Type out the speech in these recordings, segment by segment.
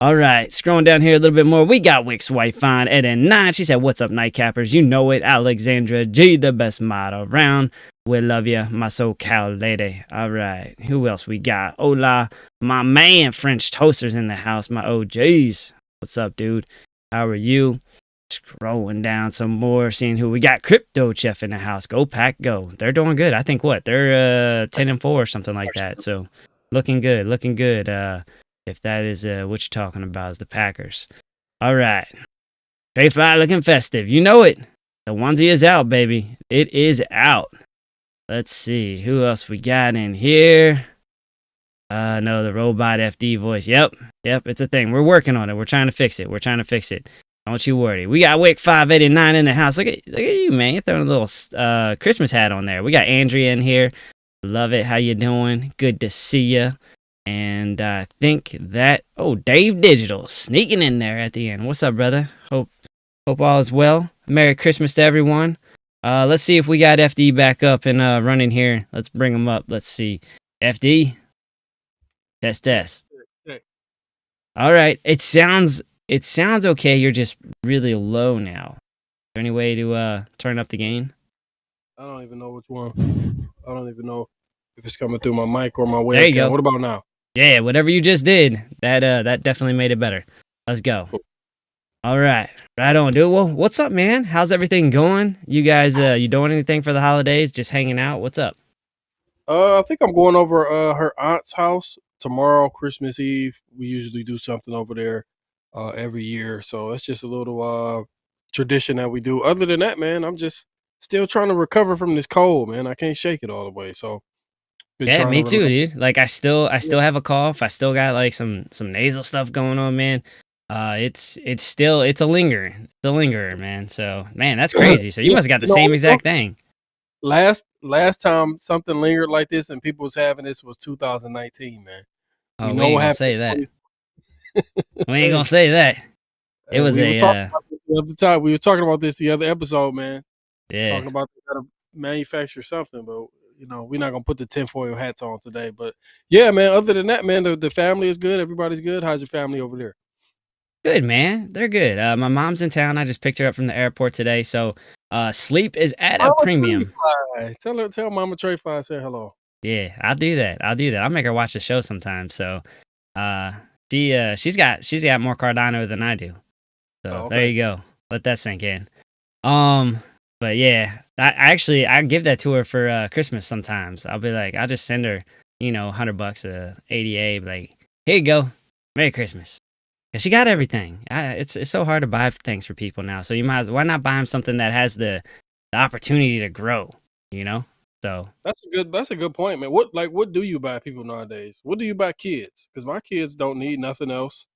All right, scrolling down here a little bit more, we got Wix White Fine at N9. She said, "What's up, Nightcappers? You know it. Alexandra G, the best mod around. We love you, my SoCal lady." All right, who else we got? Hola, my man, French Toasters in the house, my OGs. What's up, dude? How are you? Scrolling down some more, seeing who we got. Crypto Chef in the house. Go Pack Go. They're doing good. I think they're 10-4 or something like that. So looking good, looking good. If that is what you're talking about, is the Packers. All right. TradeFly looking festive. You know it. The onesie is out, baby. It is out. Let's see. Who else we got in here? No, the robot FD voice. Yep. It's a thing. We're working on it. We're trying to fix it. Don't you worry. We got Wick 589 in the house. Look at you, man. You're throwing a little Christmas hat on there. We got Andrea in here. Love it. How you doing? Good to see you. And I think that, Dave Digital sneaking in there at the end. What's up, brother? Hope all is well. Merry Christmas to everyone. Let's see if we got FD back up and running here. Let's bring him up. Let's see. FD. Test. All right. It sounds okay. You're just really low now. Is there any way to turn up the gain? I don't even know which one. I don't even know if it's coming through my mic or my webcam. There you go. What about now? Yeah, whatever you just did, that definitely made it better. Let's go. All right on, dude. Well, what's up, man? How's everything going? You guys, you doing anything for the holidays? Just hanging out? What's up? I think I'm going over her aunt's house tomorrow, Christmas Eve. We usually do something over there every year, so it's just a little tradition that we do. Other than that, man, I'm just still trying to recover from this cold, man. I can't shake it all the way, so. Yeah, me too, dude. Like I still have a cough. I still got like some nasal stuff going on, man. It's a lingerer, man. So, man, that's crazy. So you must have got the same exact thing. Last time something lingered like this and people was having this was 2019, man. Oh, we ain't gonna say that. We ain't gonna say that. It was we were talking about this the other episode, man. Yeah. Talking about they gotta manufacture something, but we're not gonna put the tinfoil hats on today. But yeah, man. Other than that, man, the family is good. Everybody's good. How's your family over there? Good, man. They're good. My mom's in town. I just picked her up from the airport today, so sleep is at a premium. Tell Mama TradeFly I said hello. Yeah, I'll do that. I'll make her watch the show sometime. So, she's got more Cardano than I do. So There you go. Let that sink in. But yeah, I give that to her for Christmas sometimes. I'll be like, I'll just send her, $100 ADA, like, here you go, Merry Christmas. Cause she got everything. It's so hard to buy things for people now. So why not buy them something that has the opportunity to grow? So that's a good point, man. What do you buy people nowadays? What do you buy kids? Because my kids don't need nothing else.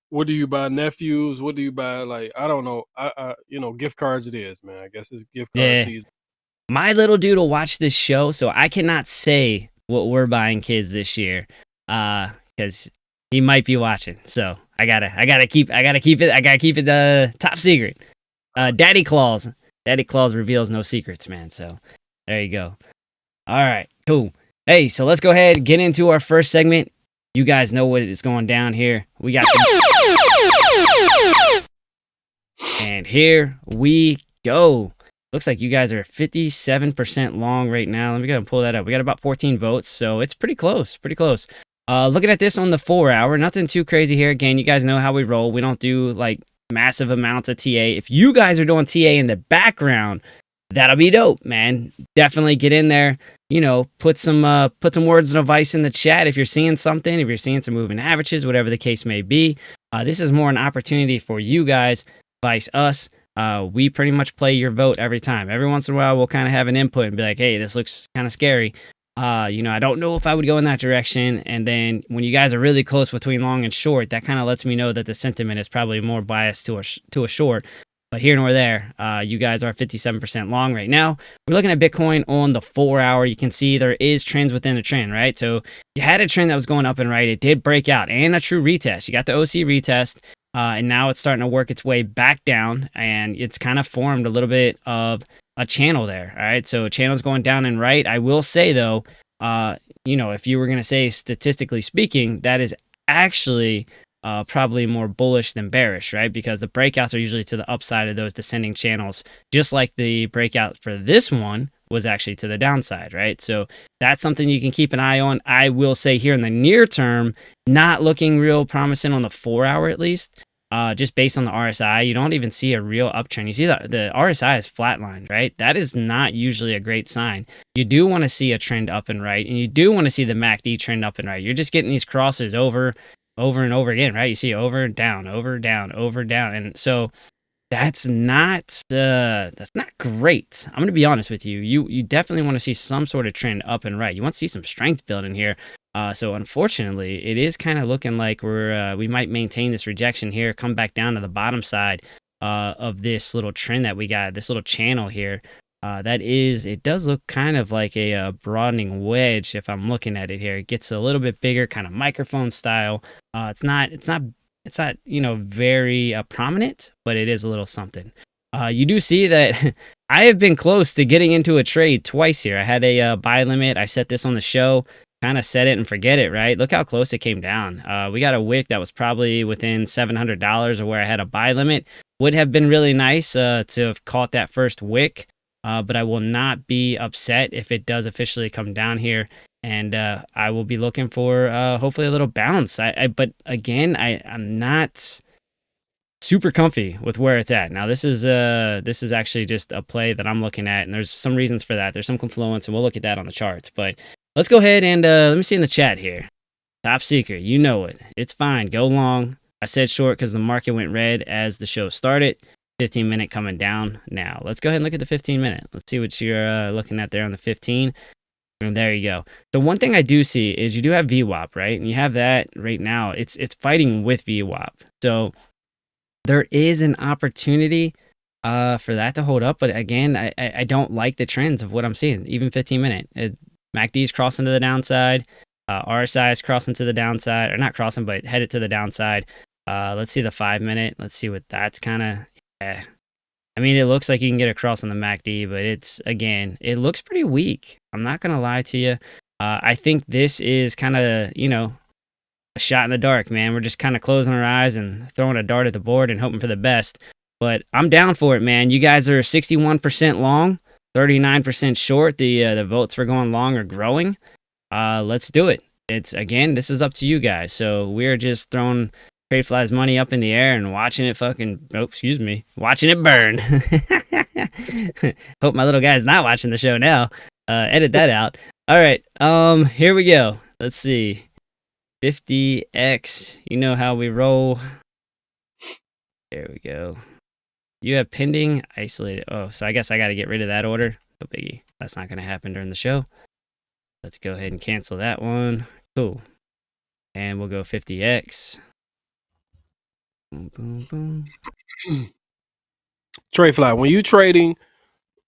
What do you buy nephews? What do you buy? Like, I don't know. Gift cards it is, man. I guess it's gift card season. My little dude will watch this show, so I cannot say what we're buying kids this year, because he might be watching. So I gotta keep it top secret. Daddy Claus reveals no secrets, man. So there you go. All right, cool. Hey, so let's go ahead and get into our first segment. You guys know what is going down here. We got and here we go. Looks like you guys are 57% long right now. Let me go and pull that up. We got about 14 votes, so it's pretty close. Looking at this on the 4 hour, nothing too crazy here. Again, you guys know how we roll. We don't do like massive amounts of TA. If you guys are doing TA in the background, that'll be dope, man. Definitely get in there. Put some words of advice in the chat if you're seeing something, if you're seeing some moving averages, whatever the case may be. This is more an opportunity for you guys, vice us. We pretty much play your vote every time. Every once in a while, we'll kind of have an input and be like, hey, this looks kind of scary. I don't know if I would go in that direction. And then when you guys are really close between long and short, that kind of lets me know that the sentiment is probably more biased to a short. But here nor there, you guys are 57% long right now. We're looking at Bitcoin on the 4 hour. You can see there is trends within a trend, right? So you had a trend that was going up and right. It did break out and a true retest. You got the OC retest, and now it's starting to work its way back down, and it's kind of formed a little bit of a channel there. All right, so channel's going down and right. I will say though, if you were going to say statistically speaking, that is actually probably more bullish than bearish, right? Because the breakouts are usually to the upside of those descending channels, just like the breakout for this one was actually to the downside, right? So that's something you can keep an eye on. I will say here in the near term, not looking real promising on the 4 hour at least. Just based on the RSI, you don't even see a real uptrend. You see the RSI is flatlined, right? That is not usually a great sign. You do want to see a trend up and right, and you do want to see the MACD trend up and right. You're just getting these crosses over and over again, right? You see over, down, over, down, over, down. And so that's not great. I'm going to be honest with you. You definitely want to see some sort of trend up and right. You want to see some strength building here. So unfortunately, it is kind of looking like we might maintain this rejection here, come back down to the bottom side of this little trend that we got, this little channel here. It does look kind of like a broadening wedge if I'm looking at it here. It gets a little bit bigger, kind of microphone style. It's not very prominent, but it is a little something. You do see that I have been close to getting into a trade twice here. I had a buy limit. I set this on the show, kind of set it and forget it, right? Look how close it came down. We got a wick that was probably within $700 of where I had a buy limit. Would have been really nice to have caught that first wick, but I will not be upset if it does officially come down here. And I will be looking for hopefully a little bounce. But again, I'm not super comfy with where it's at. Now this is actually just a play that I'm looking at, and there's some reasons for that. There's some confluence, and we'll look at that on the charts. But let's go ahead and let me see in the chat here. Top secret, you know it. It's fine. Go long. I said short because the market went red as the show started. 15-minute coming down now. Let's go ahead and look at the 15-minute. Let's see what you're looking at there on the 15. And there you go. The one thing I do see is you do have VWAP, right? And you have that right now. It's fighting with VWAP. So there is an opportunity for that to hold up. But again, I don't like the trends of what I'm seeing. Even 15-minute. MACD is crossing to the downside. RSI is crossing to the downside. Or not crossing, but headed to the downside. Let's see the 5-minute. Let's see what that's kind of... I mean, it looks like you can get across on the MACD, but it looks pretty weak. I'm not going to lie to you. I think this is kind of, a shot in the dark, man. We're just kind of closing our eyes and throwing a dart at the board and hoping for the best. But I'm down for it, man. You guys are 61% long, 39% short. The votes for going long are growing. Let's do it. This is up to you guys. So we're just throwing TradeFly's money up in the air and watching it watching it burn. Hope my little guy's not watching the show now. Edit that out. All right, here we go. Let's see. 50x, you know how we roll. There we go. You have pending, isolated. Oh, so I guess I got to get rid of that order. No biggie. That's not going to happen during the show. Let's go ahead and cancel that one. Cool. And we'll go 50x. Boom, boom, boom. TradeFly, when you trading,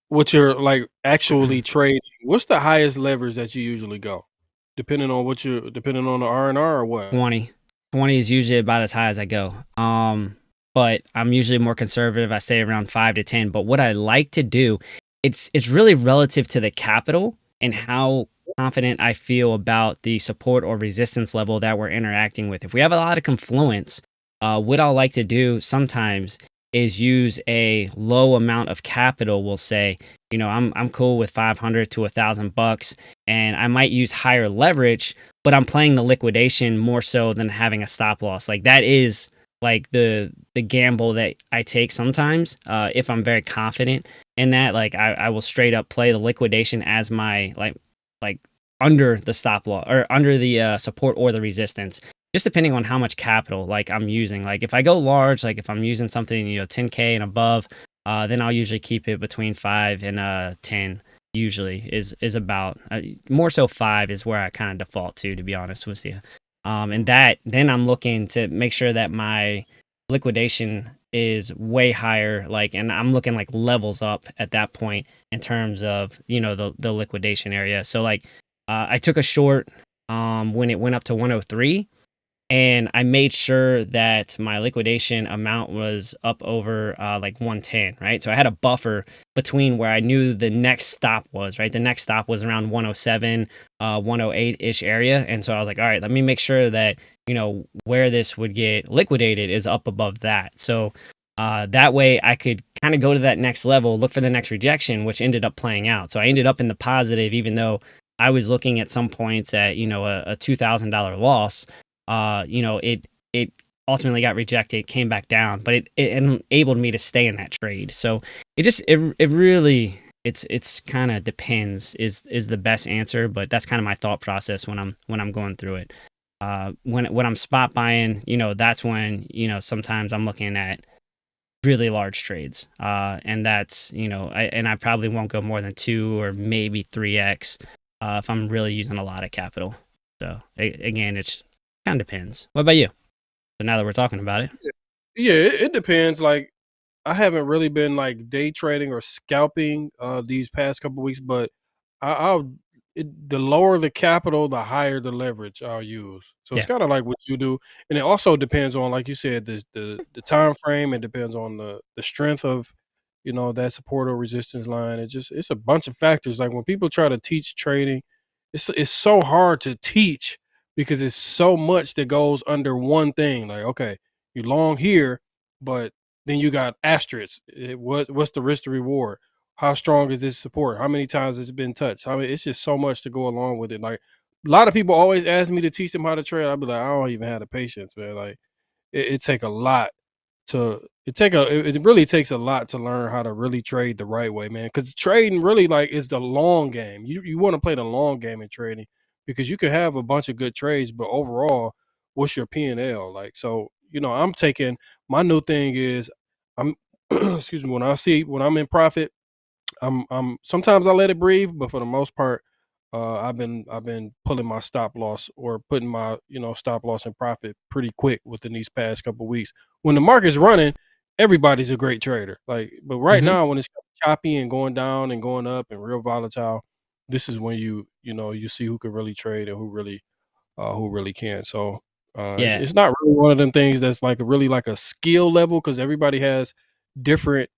what you're like actually trading, what's the highest leverage that you usually go? Depending on the R&R or what? 20 is usually about as high as I go. But I'm usually more conservative. I stay around 5 to 10. But what I like to do, it's really relative to the capital and how confident I feel about the support or resistance level that we're interacting with. If we have a lot of confluence, what I'll like to do sometimes is use a low amount of capital. We'll say, I'm cool with 500 to $1,000, and I might use higher leverage, but I'm playing the liquidation more so than having a stop loss. Like that is like the gamble that I take sometimes. If I'm very confident in that, like I will straight up play the liquidation as my like under the stop loss or under the support or the resistance. Just depending on how much capital like I'm using. Like if I go large, like if I'm using something 10K and above, then I'll usually keep it between 5 and 10. Usually is about more so 5 is where I kind of default to be honest with you. And that then I'm looking to make sure that my liquidation is way higher, and I'm looking like levels up at that point in terms of the liquidation area. So I took a short when it went up to 103. and I made sure that my liquidation amount was up over like 110, right? So I had a buffer between where I knew the next stop was, right? The next stop was around 107, 108-ish area. And so I was like, all right, let me make sure that, where this would get liquidated is up above that. So that way I could kind of go to that next level, look for the next rejection, which ended up playing out. So I ended up in the positive, even though I was looking at some points at, a $2,000 loss. It ultimately got rejected, came back down, but it enabled me to stay in that trade. So it really it's kind of depends is the best answer, but that's kind of my thought process when I'm going through it. When I'm spot buying, that's when, sometimes I'm looking at really large trades. And that's, I probably won't go more than 2 or maybe 3x if I'm really using a lot of capital. So again, it's kind of depends. What about you? So now that we're talking about it. Yeah, it depends. Like, I haven't really been like day trading or scalping these past couple weeks, but I'll the lower the capital, the higher the leverage I'll use. So it's Yeah. kind of like what you do, and it also depends on, like you said, the time frame. It depends on the strength of that support or resistance line. It's a bunch of factors. Like when people try to teach trading, it's so hard to teach because it's so much that goes under one thing. Like, okay, you long here, but then you got asterisks. What's the risk to reward? How strong is this support? How many times it's been touched? I mean, it's just so much to go along with it. Like a lot of people always ask me to teach them how to trade. I'd be like, I don't even have the patience, man. Like it take a lot it really takes a lot to learn how to really trade the right way, man. Because trading really like is the long game. You want to play the long game in trading because you can have a bunch of good trades, but overall, what's your P&L like? So I'm taking my new thing is I'm excuse me, when I'm in profit, I'm sometimes I let it breathe, but for the most part, I've been pulling my stop loss or putting my stop loss and profit pretty quick within these past couple weeks. When the market's running, everybody's a great trader. Like, but right Hmm. now when it's choppy and going down and going up and real volatile, this is when you see who can really trade and who really can. So Yeah. it's not really one of them things that's like really like a skill level because everybody has different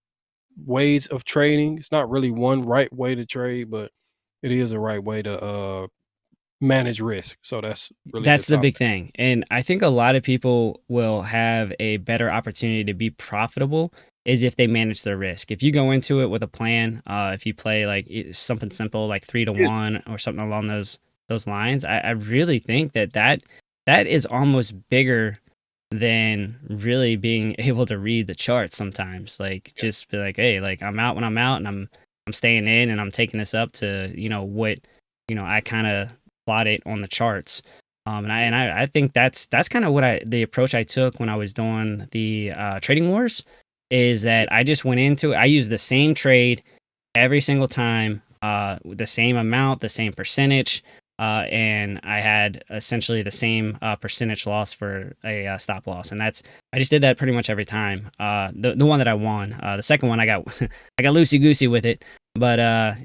ways of trading. It's not really one right way to trade, but it is a right way to manage risk. So that's really the That's the top big thing. thing. And I think a lot of people will have a better opportunity to be profitable is if they manage their risk. If you go into it with a plan, if you play like something simple like 3 to Yeah. 1 or something along those lines, I really think that is almost bigger than really being able to read the charts sometimes. Like just be like, hey, like I'm out when I'm out and I'm staying in and I'm taking this up to, what, I kind of plot it on the charts. I think that's kind of the approach I took when I was doing the trading wars is that I just went into it. I used the same trade every single time, with the same amount, the same percentage, and I had essentially the same percentage loss for a stop loss, and I just did that pretty much every time. The one that I won, the second one I got I got loosey goosey with it, but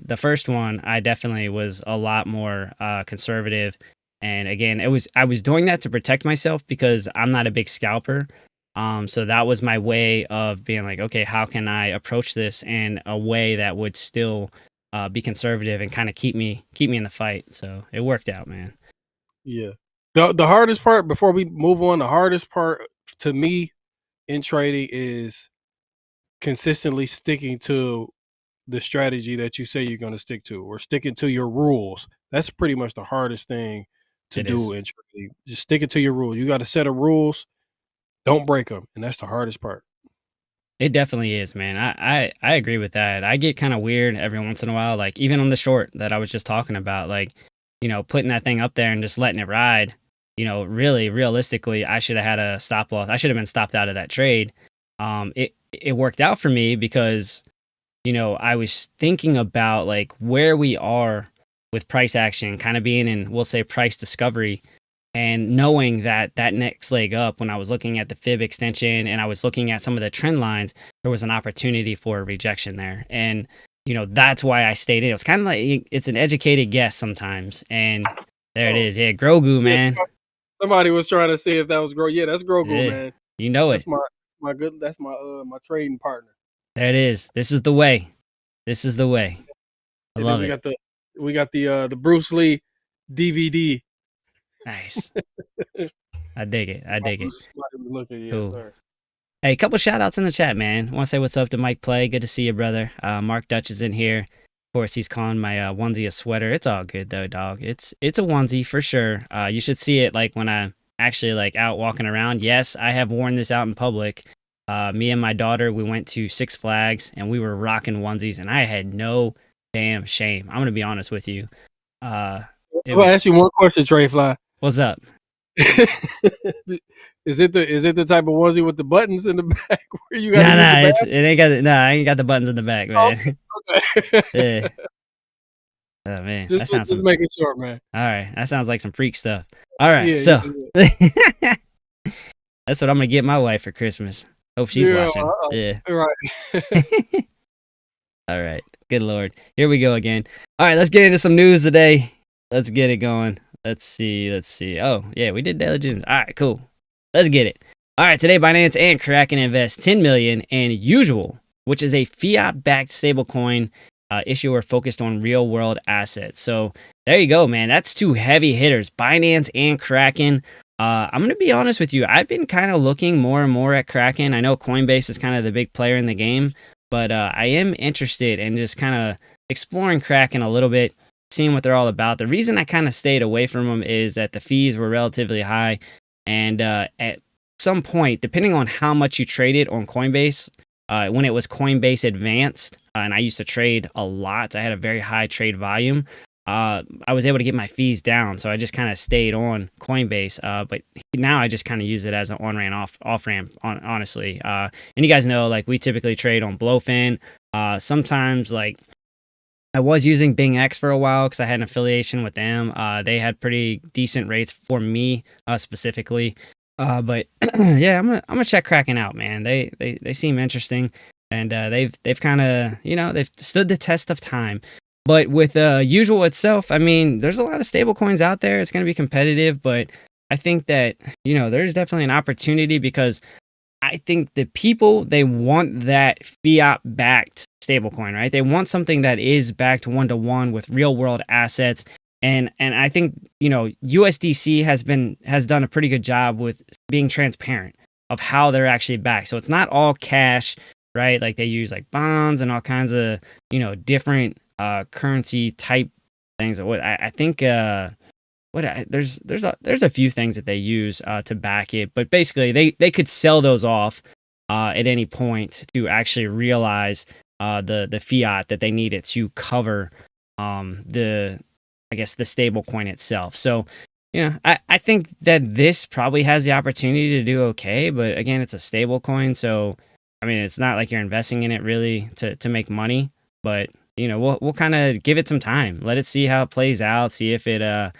the first one I definitely was a lot more conservative. And again, I was doing that to protect myself because I'm not a big scalper. So that was my way of being like, okay, how can I approach this in a way that would still be conservative and kind of keep me in the fight. So it worked out, man. Yeah. The hardest part before we move on, the hardest part to me in trading is consistently sticking to the strategy that you say you're going to stick to or sticking to your rules. That's pretty much the hardest thing to It is. do in trading. Just sticking to your rules. You got a set of rules, don't break them, and that's the hardest part. It definitely is, man. I agree with that. I get kind of weird every once in a while, like even on the short that I was just talking about, like, putting that thing up there and just letting it ride. Really realistically, I should have had a stop loss. I should have been stopped out of that trade. It worked out for me because I was thinking about like where we are with price action, kind of being in, we'll say, price discovery, and knowing that that next leg up, when I was looking at the fib extension and I was looking at some of the trend lines, there was an opportunity for a rejection there. And, that's why I stayed in. It was kind of like it's an educated guess sometimes. And there it is. Yeah, Grogu, Yes. man. Somebody was trying to see if that was Grogu. Yeah, that's Grogu, Yeah, man. you know it. That's my trading partner. There it is. This is the way. This is the way. I And then love it. we got the Bruce Lee DVD. Nice. I dig it. I dig it. Somebody was looking, yes, Cool. sir. Hey, couple shout outs in the chat, man. Want to say what's up to Mike Play. Good to see you, brother. Mark Dutch is in here. Of course, he's calling my onesie a sweater. It's all good though, dog. It's a onesie for sure. You should see it like when I actually like out walking around. Yes, I have worn this out in public. Me and my daughter, we went to Six Flags and we were rocking onesies, and I had no damn shame. I'm gonna be honest with you. I'll ask you one question, TradeFly. What's up? Is it the type of onesie with the buttons in the back where you got? I ain't got the buttons in the back, man. Okay. Yeah. Oh man, just making sure, man. All right, that sounds like some freak stuff. All right, Yeah, so yeah. that's what I'm gonna get my wife for Christmas. Hope she's watching. Yeah. Right. All right. Good Lord. Here we go again. All right, let's get into some news today. Let's get it going. Let's see. Oh, yeah, we did diligence. All right, cool. Let's get it. All right, today Binance and Kraken invest $10 million in Usual, which is a fiat-backed stablecoin issuer focused on real-world assets. So there you go, man. That's two heavy hitters, Binance and Kraken. I'm going to be honest with you. I've been kind of looking more and more at Kraken. I know Coinbase is kind of the big player in the game, but I am interested in just kind of exploring Kraken a little bit, seeing what they're all about. The reason I kind of stayed away from them is that the fees were relatively high. And at some point, depending on how much you traded on Coinbase, when it was Coinbase Advanced, and I used to trade a lot, I had a very high trade volume, I was able to get my fees down. So I just kind of stayed on Coinbase. But now I just kind of use it as an on-ramp, off-ramp, honestly. And you guys know, like, we typically trade on Blowfin. Sometimes, like, I was using BITX for a while because I had an affiliation with them. They had pretty decent rates for me specifically. But yeah, I'm gonna check Kraken out, man. They seem interesting, and they've kind of, they've stood the test of time. But with Usual itself, I mean, there's a lot of stable coins out there. It's gonna be competitive, but I think that there's definitely an opportunity because I think the people, they want that fiat-backed stablecoin, right? They want something that is backed one-to-one with real-world assets. And I think, USDC has done a pretty good job with being transparent of how they're actually backed. So it's not all cash, right? Like they use like bonds and all kinds of, different currency type things. I think there's a few things that they use to back it, but basically they could sell those off at any point to actually realize the fiat that they needed to cover the stable coin itself. So, I think that this probably has the opportunity to do okay, but again, it's a stable coin. So, I mean, it's not like you're investing in it really to make money, but we'll kind of give it some time. Let it see how it plays out, see if it,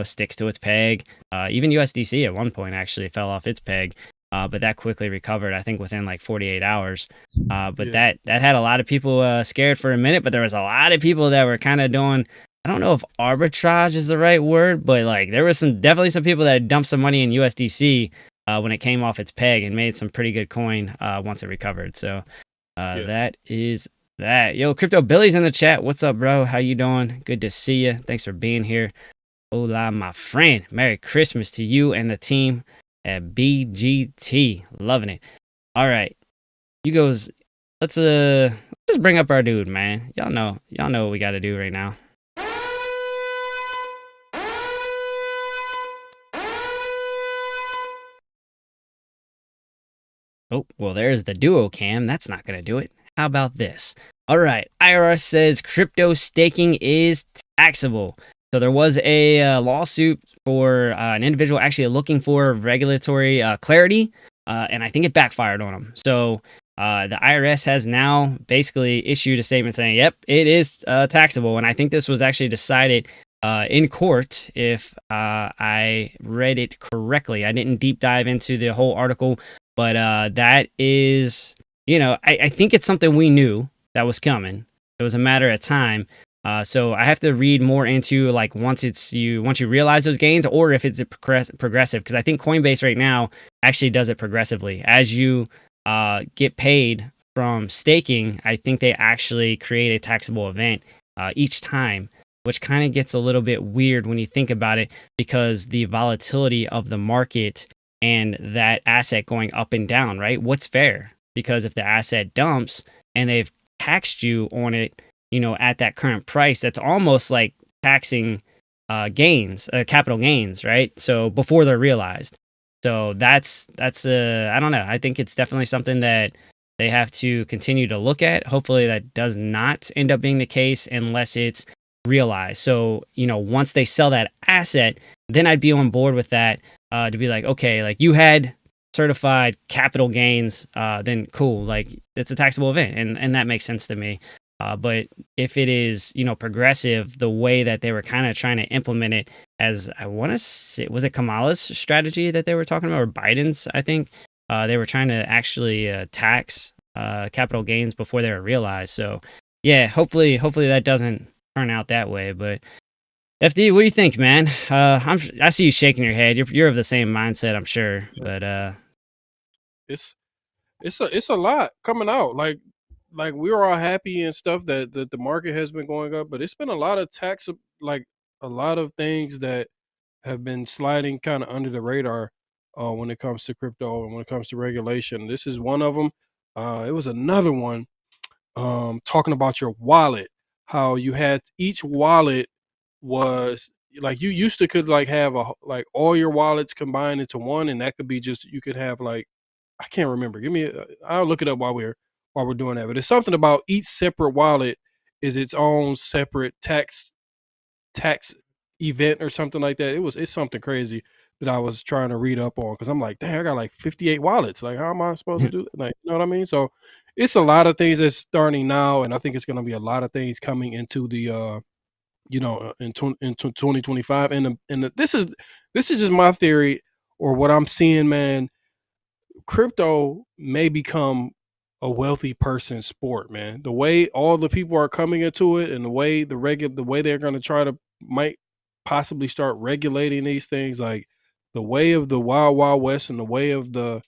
sticks to its peg. Even USDC at one point actually fell off its peg. But that quickly recovered, I think, within like 48 hours. But Yeah. that had a lot of people scared for a minute, but there was a lot of people that were kind of doing, I don't know if arbitrage is the right word, but like there was definitely some people that dumped some money in USDC when it came off its peg and made some pretty good coin once it recovered. So that is that. Yo, Crypto Billy's in the chat. What's up, bro? How you doing? Good to see you. Thanks for being here. Hola, my friend. Merry Christmas to you and the team at BGT. Loving it. All right. You goes, let's just bring up our dude, man. Y'all know what we got to do right now. Oh, well, there's the duo cam. That's not going to do it. How about this? All right. IRS says crypto staking is taxable. So there was a lawsuit for an individual actually looking for regulatory clarity, and I think it backfired on him. So the IRS has now basically issued a statement saying, yep, it is taxable. And I think this was actually decided in court, if I read it correctly. I didn't deep dive into the whole article, but that is, I think it's something we knew that was coming. It was a matter of time. So I have to read more into like once you realize those gains, or if it's a progressive, because I think Coinbase right now actually does it progressively. As you get paid from staking, I think they actually create a taxable event each time, which kind of gets a little bit weird when you think about it, because the volatility of the market and that asset going up and down, right? What's fair? Because if the asset dumps and they've taxed you on it, at that current price, that's almost like taxing gains, capital gains, right? So before they're realized. So that's I don't know. I think it's definitely something that they have to continue to look at. Hopefully that does not end up being the case unless it's realized. So, once they sell that asset, then I'd be on board with that to be like, okay, like you had certified capital gains, then cool. Like it's a taxable event, and that makes sense to me. But if it is, progressive, the way that they were kind of trying to implement it, as I want to say, was it Kamala's strategy that they were talking about, or Biden's? I think they were trying to actually tax capital gains before they were realized. So yeah, hopefully that doesn't turn out that way. But FD, what do you think, man? I see you shaking your head. You're of the same mindset, I'm sure. But It's a lot coming out. Like we're all happy and stuff that the market has been going up, but it's been a lot of a lot of things that have been sliding kind of under the radar when it comes to crypto and when it comes to regulation. This is one of them. It was another one talking about your wallet, how you had each wallet was like you used to could like have like all your wallets combined into one, and that could be just you could have like I can't remember. I'll look it up while we're doing that. But it's something about each separate wallet is its own separate tax event or something like that. It's something crazy that I was trying to read up on, because I'm like, dang, I got like 58 wallets. Like, how am I supposed to do that? Like, you know what I mean? So it's a lot of things that's starting now, and I think it's going to be a lot of things coming into the into 2025. This is just my theory or what I'm seeing, man. Crypto may become a wealthy person's sport, man. The way all the people are coming into it, and the way the way they're going to try to might possibly start regulating these things, like the way of the wild wild west, and the way of the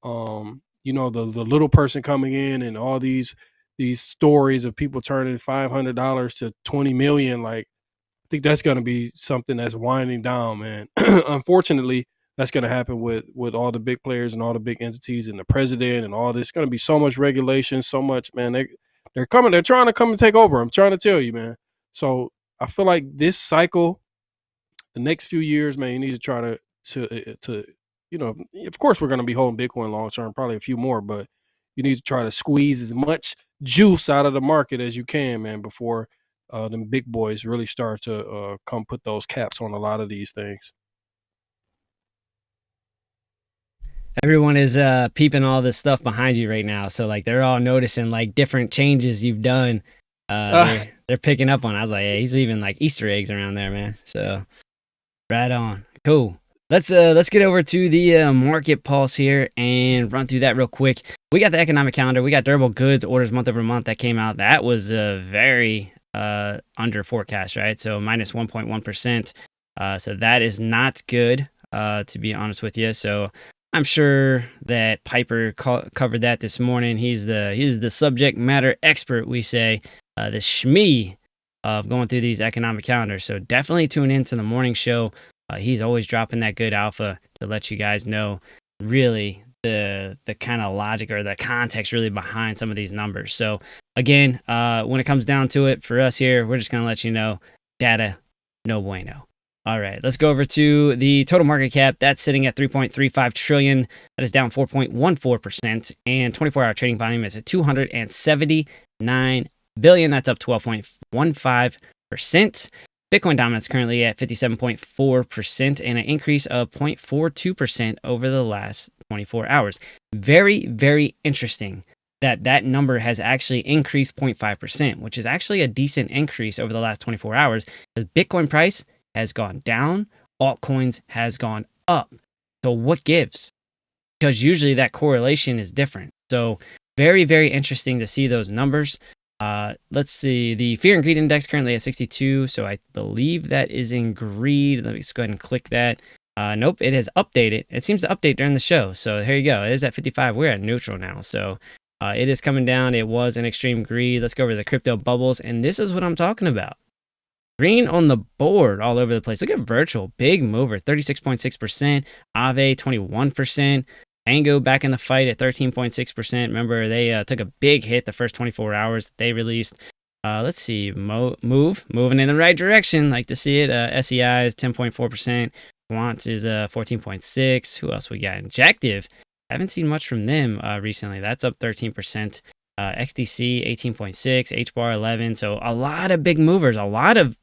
the little person coming in, and all these stories of people turning $500 to 20 million. Like, I think that's going to be something that's winding down, man. Unfortunately, that's going to happen with all the big players and all the big entities and the president and all this. It's going to be so much regulation, so much, man. They're coming. They're trying to come and take over. I'm trying to tell you, man. So I feel like this cycle, the next few years, man, you need to try to of course we're going to be holding Bitcoin long term, probably a few more, but you need to try to squeeze as much juice out of the market as you can, man, before them big boys really start to come put those caps on a lot of these things. everyone is peeping all this stuff behind you right now. So like they're all noticing like different changes you've done. They're picking up on it. I was like, hey, he's leaving like Easter eggs around there, man. So right on. Cool. Let's get over to the market pulse here and run through that real quick. We got the economic calendar. We got durable goods orders month over month that came out. That was very under forecast, right? So minus 1.1%. So that is not good, to be honest with you. So I'm sure that Piper covered that this morning. He's the subject matter expert, we say, the Shmee of going through these economic calendars. So definitely tune into the morning show. He's always dropping that good alpha to let you guys know really the kind of logic or the context really behind some of these numbers. So again, when it comes down to it for us here, we're just going to let you know data, no bueno. All right, let's go over to the total market cap. That's sitting at 3.35 trillion. That is down 4.14%. And 24-hour trading volume is at 279 billion. That's up 12.15%. Bitcoin dominance currently at 57.4% and an increase of 0.42% over the last 24 hours. Very, very interesting that number has actually increased 0.5%, which is actually a decent increase over the last 24 hours. The Bitcoin price has gone down, altcoins has gone up. So what gives? Because usually that correlation is different. So very, very interesting to see those numbers. Let's see, the fear and greed index currently at 62, so I believe that is in greed. Let me just go ahead and click that. Nope, it has updated. It seems to update during the show, so here you go. It is at 55. We're at neutral now, so it is coming down. It was an extreme greed. Let's go over the crypto bubbles, and this is what I'm talking about. Green on the board all over the place. Look at Virtual, big mover, 36.6%, Aave 21%, Tango back in the fight at 13.6%. Remember, they took a big hit the first 24 hours that they released. Let's see, moving in the right direction. Like to see it. SEI is 10.4%. Quant is 14.6%. Who else we got? Injective. Haven't seen much from them recently. That's up 13%. XDC 18.6, HBAR 11. So a lot of big movers, a lot of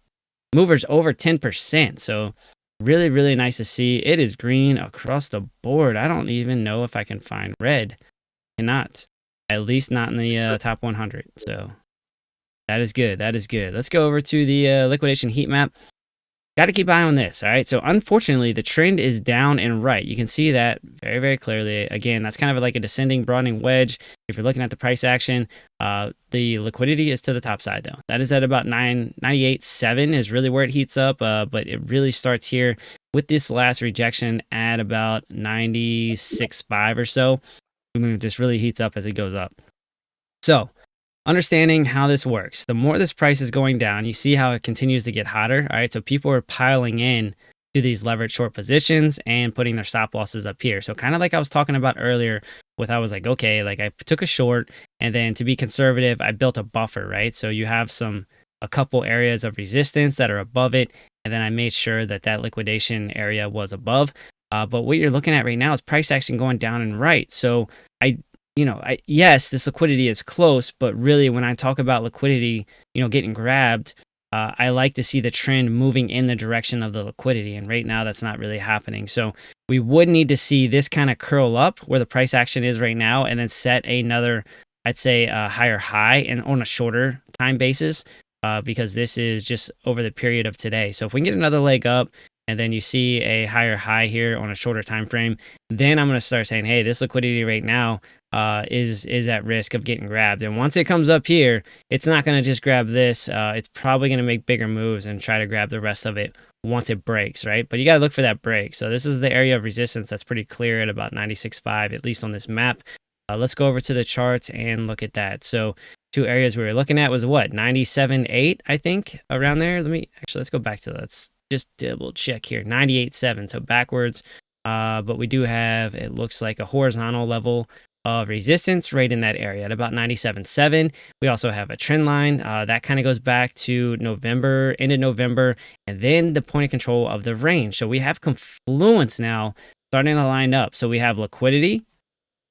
movers over 10%. So really, really nice to see. It is green across the board. I don't even know if I can find red. Cannot. At least not in the top 100. So that is good. That is good. Let's go over to the liquidation heat map. Got to keep an eye on this, all right? So unfortunately, the trend is down and right. You can see that very, very clearly. Again, that's kind of like a descending, broadening wedge. If you're looking at the price action, the liquidity is to the top side, though. That is at about 98.7 is really where it heats up, but it really starts here with this last rejection at about 96.5 or so. It just really heats up as it goes up. So understanding how this works, the more this price is going down, you see how it continues to get hotter. All right, so people are piling in to these leveraged short positions and putting their stop losses up here. So kind of like I was talking about earlier with, I was like, okay, like I took a short, and then to be conservative, I built a buffer, right? So you have a couple areas of resistance that are above it, and then I made sure that that liquidation area was above. But what you're looking at right now is price action going down and right. So yes, this liquidity is close, but really when I talk about liquidity, getting grabbed, I like to see the trend moving in the direction of the liquidity. And right now that's not really happening. So we would need to see this kind of curl up where the price action is right now and then set another, I'd say a higher high and on a shorter time basis, because this is just over the period of today. So if we can get another leg up, and then you see a higher high here on a shorter time frame, then I'm going to start saying, hey, this liquidity right now is at risk of getting grabbed. And once it comes up here, it's not going to just grab this. It's probably going to make bigger moves and try to grab the rest of it once it breaks, right? But you got to look for that break. So this is the area of resistance that's pretty clear at about 96.5, at least on this map. Let's go over to the charts and look at that. So two areas we were looking at was what, 97.8, I think, around there. Let's go back to that. Let's just double check here. 98.7, so backwards. But we do have, it looks like a horizontal level of resistance right in that area at about 97.7. We also have a trend line that kind of goes back to November, end of November, and then the point of control of the range. So we have confluence now starting to line up. So we have liquidity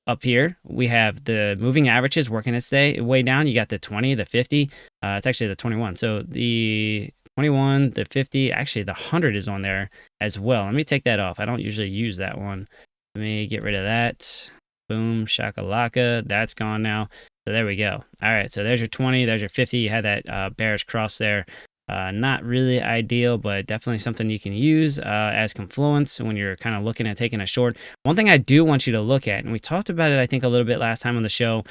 up here. We have the moving averages working its way down. You got the 20, the 50. It's actually the 21. So the 21, the 50, actually the 100 is on there as well. Let me take that off. I don't usually use that one. Let me get rid of that. Boom, shakalaka. That's gone now. So there we go. All right, so there's your 20, there's your 50. You had that bearish cross there. Not really ideal, but definitely something you can use as confluence when you're kind of looking at taking a short. One thing I do want you to look at, and we talked about it, I think, a little bit last time on the show,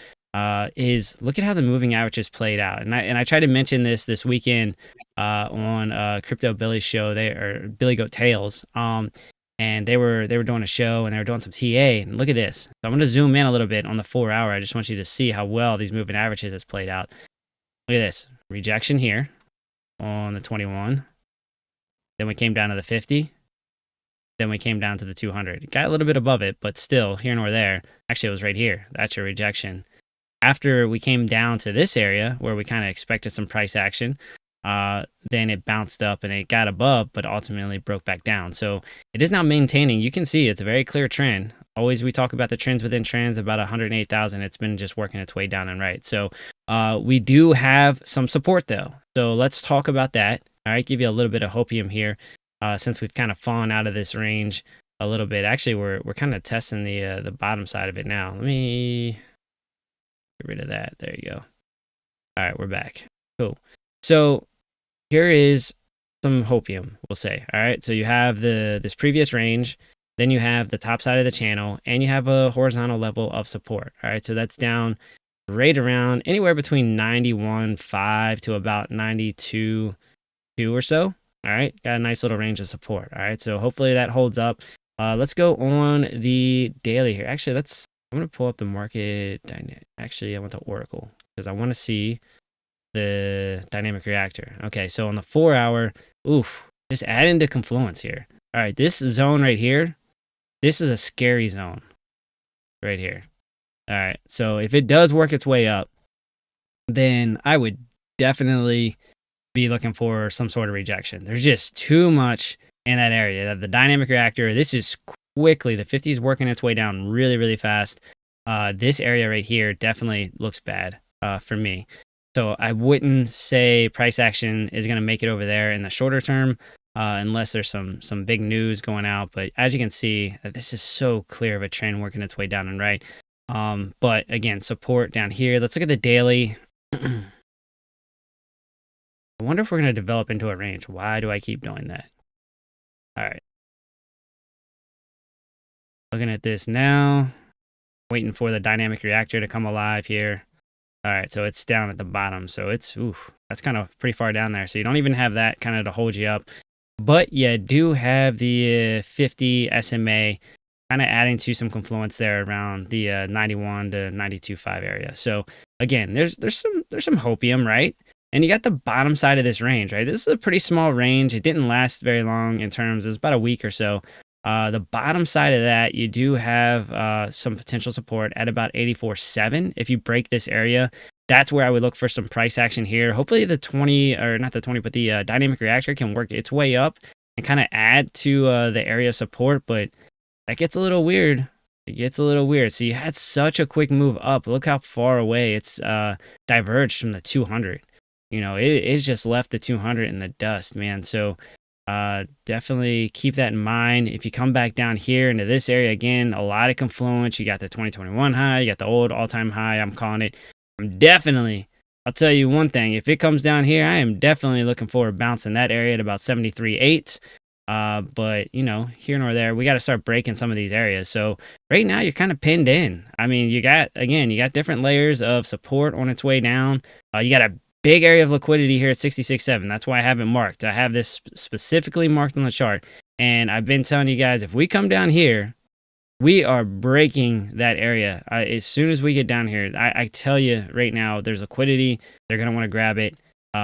is look at how the moving averages played out. And I tried to mention this weekend on Crypto Billy's show, Billy Goat Tales. And they were doing a show and they were doing some TA. And look at this. So I'm going to zoom in a little bit on the 4 hour. I just want you to see how well these moving averages has played out. Look at this. Rejection here on the 21. Then we came down to the 50. Then we came down to the 200. Got a little bit above it, but still here nor there. Actually, it was right here. That's your rejection. After we came down to this area where we kind of expected some price action, then it bounced up and it got above, but ultimately broke back down. So it is now maintaining. You can see it's a very clear trend. Always we talk about the trends within trends, about 108,000. It's been just working its way down and right. So we do have some support though. So let's talk about that. All right, give you a little bit of hopium here since we've kind of fallen out of this range a little bit. Actually, we're kind of testing the bottom side of it now. Let me get rid of that. There you go. All right, we're back. Cool. So here is some hopium, we'll say. All right, so you have this previous range, then you have the top side of the channel, and you have a horizontal level of support. All right, so that's down right around anywhere between 91.5 to about 92.2 or so. All right, got a nice little range of support. All right, so hopefully that holds up. Let's go on the daily here. Actually, I'm gonna pull up the market dynamic. Actually, I want the Oracle because I want to see the dynamic reactor. Okay, so on the 4-hour, oof, just add into confluence here. All right, this zone right here, this is a scary zone right here. All right, so if it does work its way up, then I would definitely be looking for some sort of rejection. There's just too much in that area. The dynamic reactor, this is quickly, the 50 is working its way down really, really fast. This area right here definitely looks bad for me. So I wouldn't say price action is going to make it over there in the shorter term, unless there's some big news going out. But as you can see, this is so clear of a trend working its way down and right. But again, support down here. Let's look at the daily. I wonder if we're going to develop into a range. Why do I keep doing that? All right. Looking at this now, waiting for the dynamic reactor to come alive here. All right, so it's down at the bottom. So it's, that's kind of pretty far down there. So you don't even have that kind of to hold you up. But you do have the 50 SMA kind of adding to some confluence there around the 91 to 92.5 area. So again, there's some hopium, right? And you got the bottom side of this range, right? This is a pretty small range. It didn't last very long in terms, it was about a week or so. The bottom side of that, you do have some potential support at about 84.7. If you break this area, that's where I would look for some price action here. Hopefully the 20, or not the 20, but the dynamic reactor can work its way up and kind of add to the area of support. But that gets a little weird. It gets a little weird. So you had such a quick move up. Look how far away it's diverged from the 200. You know, it's just left the 200 in the dust, man. So definitely keep that in mind. If you come back down here into this area again, a lot of confluence. You got the 2021 high, you got the old all-time high, I'm calling it. I'll tell you one thing, if it comes down here, I am definitely looking for a bounce in that area at about 73.8. But you know, here nor there, we got to start breaking some of these areas. So right now you're kind of pinned in. I mean, you got different layers of support on its way down. You got a big area of liquidity here at 66.7. That's why I have it marked. I have this specifically marked on the chart. And I've been telling you guys, if we come down here, we are breaking that area. As soon as we get down here, I tell you right now, there's liquidity. They're going to want to grab it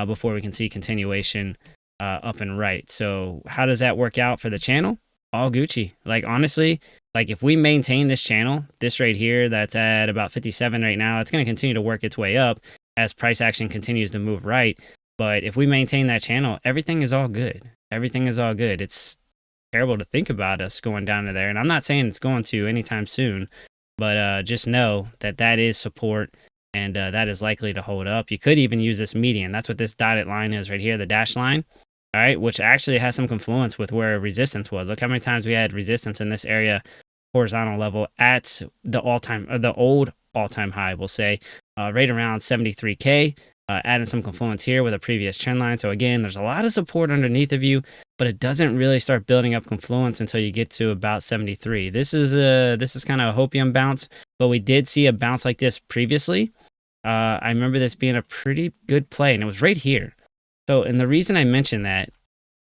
before we can see continuation up and right. So how does that work out for the channel? All Gucci. Like, honestly, like if we maintain this channel, this right here, that's at about 57 right now, it's going to continue to work its way up as price action continues to move right. But if we maintain that channel, everything is all good. Everything is all good. It's terrible to think about us going down to there. And I'm not saying it's going to anytime soon, but just know that that is support and that is likely to hold up. You could even use this median. That's what this dotted line is right here, the dash line. All right, which actually has some confluence with where resistance was. Look how many times we had resistance in this area, horizontal level at the old all-time high, we'll say, right around 73K, adding some confluence here with a previous trend line. So again, there's a lot of support underneath of you, but it doesn't really start building up confluence until you get to about 73. This is kind of a hopium bounce, but we did see a bounce like this previously. I remember this being a pretty good play, and it was right here. So, and the reason I mention that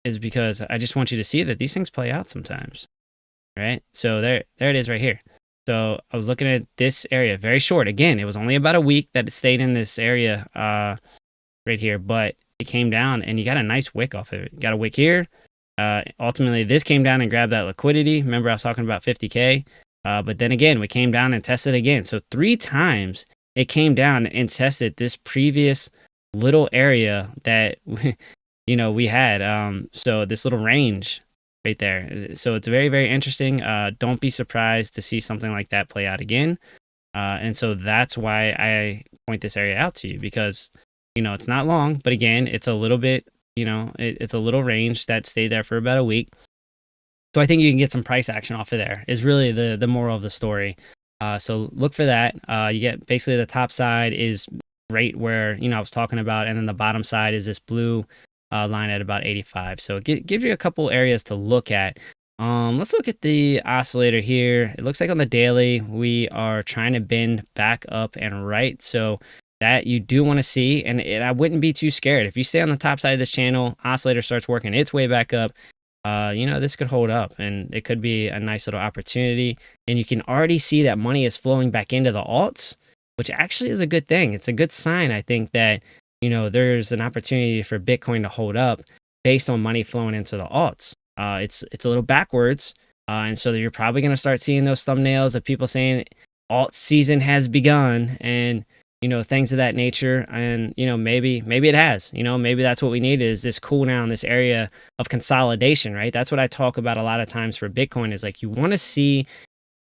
is because I just want you to see that these things play out sometimes, right? So there it is right here. So I was looking at this area, very short. Again, it was only about a week that it stayed in this area right here, but it came down and you got a nice wick off of it. You got a wick here. Ultimately, this came down and grabbed that liquidity. Remember, I was talking about 50K. But then again, we came down and tested again. So 3 times it came down and tested this previous little area that we had. So this little range right there. So it's very, very interesting. Don't be surprised to see something like that play out again. And so that's why I point this area out to you, because it's not long, but again, it's a little bit, it's a little range that stayed there for about a week. So I think you can get some price action off of there is really the moral of the story. So look for that. You get basically the top side is right where, I was talking about. And then the bottom side is this blue line at about 85. So it gives you a couple areas to look at. Let's look at the oscillator here. It looks like on the daily, we are trying to bend back up and right. So that you do want to see, and I wouldn't be too scared. If you stay on the top side of this channel, oscillator starts working its way back up, you know, this could hold up and it could be a nice little opportunity. And you can already see that money is flowing back into the alts, which actually is a good thing. It's a good sign, I think, that, you know, there's an opportunity for Bitcoin to hold up based on money flowing into the alts. It's a little backwards. And so you're probably going to start seeing those thumbnails of people saying alt season has begun and, you know, things of that nature. And, you know, maybe it has, you know, maybe that's what we need is this cool down, this area of consolidation, right? That's what I talk about a lot of times for Bitcoin is like, you want to see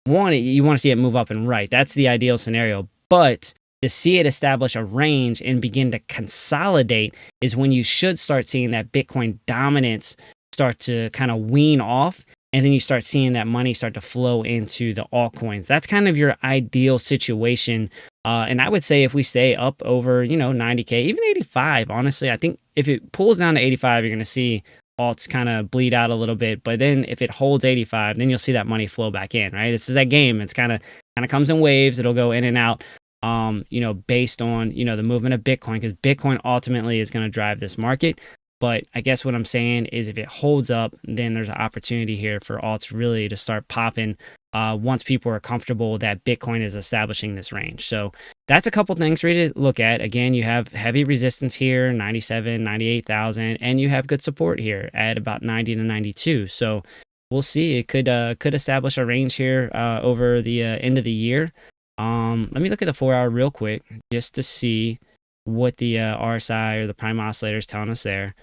it move up and right. That's the ideal scenario. But to see it establish a range and begin to consolidate is when you should start seeing that Bitcoin dominance start to kind of wean off. And then you start seeing that money start to flow into the altcoins. That's kind of your ideal situation. And I would say if we stay up over, you know, 90K, even 85, honestly, I think if it pulls down to 85, you're going to see alts kind of bleed out a little bit. But then if it holds 85, then you'll see that money flow back in, right? It's that game. It's kind of comes in waves. It'll go in and out, you know, based on, you know, the movement of Bitcoin, because Bitcoin ultimately is going to drive this market. But I guess what I'm saying is if it holds up, then there's an opportunity here for alts really to start popping once people are comfortable that Bitcoin is establishing this range. So that's a couple things for you to look at. Again, you have heavy resistance here, 97, 98,000, and you have good support here at about 90 to 92. So we'll see. It could establish a range here over the end of the year. Let me look at the 4-hour real quick just to see what the RSI or the prime oscillator is telling us there.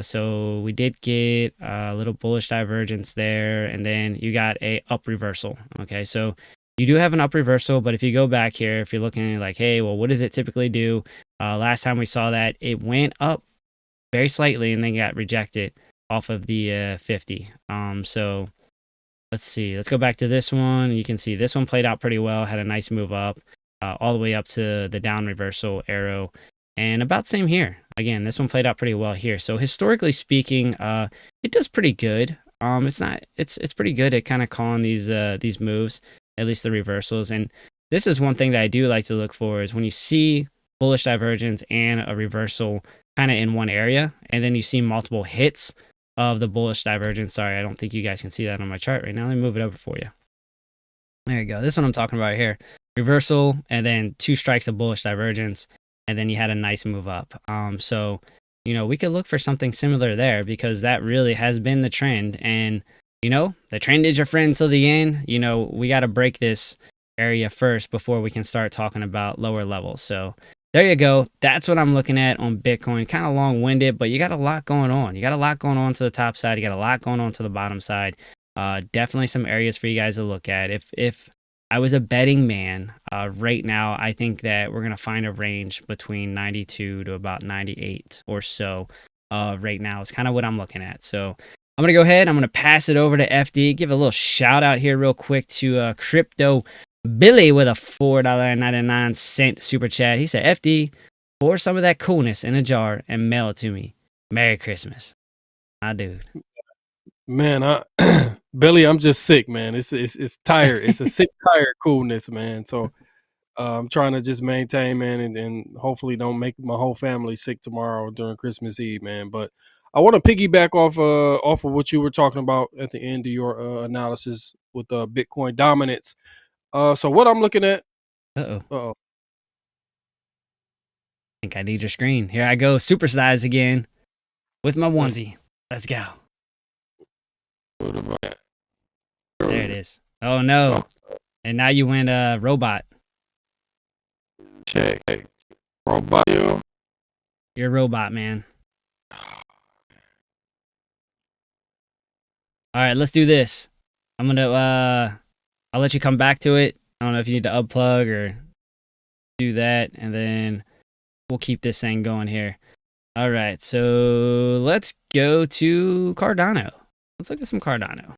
So we did get a little bullish divergence there, and then you got a up reversal. Okay, so you do have an up reversal, but if you go back here, if you're looking at like, hey, well, what does it typically do? Last time we saw that, it went up very slightly and then got rejected off of the 50. So let's see. Let's go back to this one. You can see this one played out pretty well, had a nice move up. All the way up to the down reversal arrow, and about same here. Again, this one played out pretty well here. So historically speaking, it does pretty good. It's pretty good at kind of calling these moves, at least the reversals. And this is one thing that I do like to look for is when you see bullish divergence and a reversal kind of in one area, and then you see multiple hits of the bullish divergence. Sorry, I don't think you guys can see that on my chart right now. Let me move it over for you. There you go. This one I'm talking about here. Reversal, and then 2 strikes of bullish divergence, and then you had a nice move up. So, you know, we could look for something similar there because that really has been the trend. And, you know, the trend is your friend till the end. You know, we got to break this area first before we can start talking about lower levels. So there you go. That's what I'm looking at on Bitcoin. Kind of long-winded, but you got a lot going on. You got a lot going on to the top side. You got a lot going on to the bottom side. Definitely some areas for you guys to look at. If I was a betting man, right now, I think that we're going to find a range between 92 to about 98 or so. Right now is kind of what I'm looking at. So I'm going to go ahead. I'm going to pass it over to FD. Give a little shout out here real quick to Crypto Billy with a $4.99 super chat. He said, FD, pour some of that coolness in a jar and mail it to me. Merry Christmas. My dude. Man, Billy, I'm just sick, man. It's tired. It's a sick, tired coolness, man. So I'm trying to just maintain, man, and hopefully don't make my whole family sick tomorrow during Christmas Eve, man. But I want to piggyback off of what you were talking about at the end of your analysis with Bitcoin dominance. So what I'm looking at. I think I need your screen. Here I go, supersize again with my onesie. Let's go. There it is. Oh no. And now you went robot. Check. Robot. You're a robot, man. All right, let's do this. I'm gonna I'll let you come back to it. I don't know if you need to unplug or do that, and then we'll keep this thing going here. All right, so let's go to Cardano. Let's look at some Cardano.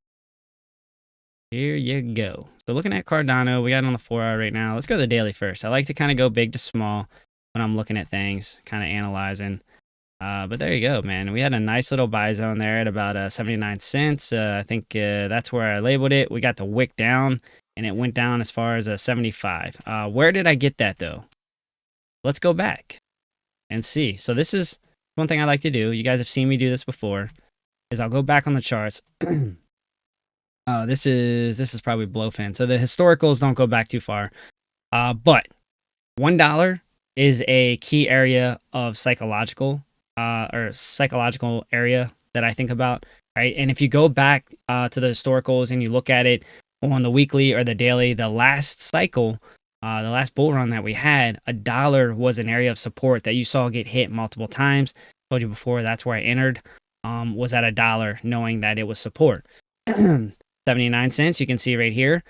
Here you go. So looking at Cardano, we got it on the 4-hour right now. Let's go to the daily first. I like to kind of go big to small when I'm looking at things, kind of analyzing. But there you go, man. We had a nice little buy zone there at about 79 cents. I think that's where I labeled it. We got the wick down, and it went down as far as 75. Where did I get that, though? Let's go back and see. So this is one thing I like to do. You guys have seen me do this before, is I'll go back on the charts. This is probably Blowfin. So the historicals don't go back too far. But $1 is a key area of psychological area that I think about, right? And if you go back to the historicals and you look at it on the weekly or the daily, the last cycle, the last bull run that we had, $1 was an area of support that you saw get hit multiple times. Told you before, that's where I entered, was at $1, knowing that it was support. 79 cents, you can see right here,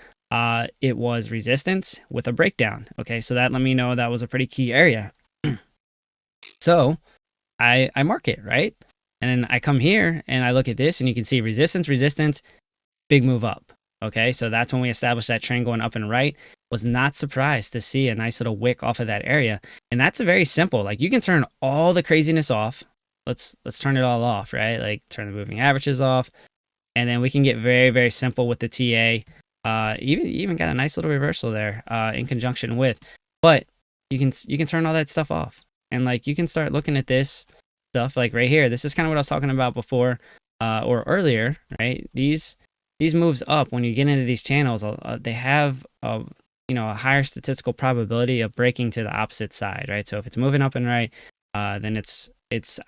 it was resistance with a breakdown. Okay, so that let me know that was a pretty key area. So I mark it, right? And then I come here and I look at this and you can see resistance, big move up. Okay, so that's when we established that trend going up and right. Was not surprised to see a nice little wick off of that area. And that's a very simple, like you can turn all the craziness off. Let's turn it all off, right? Like turn the moving averages off. And then we can get very, very simple with the TA. Even got a nice little reversal there in conjunction with. But you can turn all that stuff off. And like you can start looking at this stuff like right here. This is kind of what I was talking about before or earlier, right? These moves up, when you get into these channels, they have a higher statistical probability of breaking to the opposite side, right? So if it's moving up and right, then it's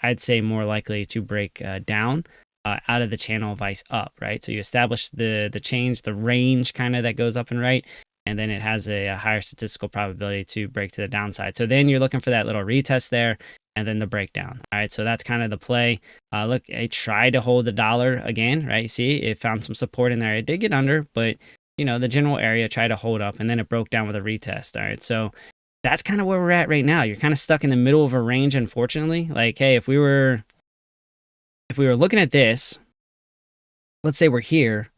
I'd say more likely to break down out of the channel vice up, right? So you establish the change, the range kind of that goes up and right, and then it has a higher statistical probability to break to the downside. So then you're looking for that little retest there, and then the breakdown. All right, so that's kind of the play. Look, I tried to hold the dollar again, right? See, it found some support in there. It did get under, but the general area tried to hold up, and then it broke down with a retest. All right, so that's kind of where we're at right now. You're kind of stuck in the middle of a range, unfortunately. Like, hey, if we were looking at this, let's say we're here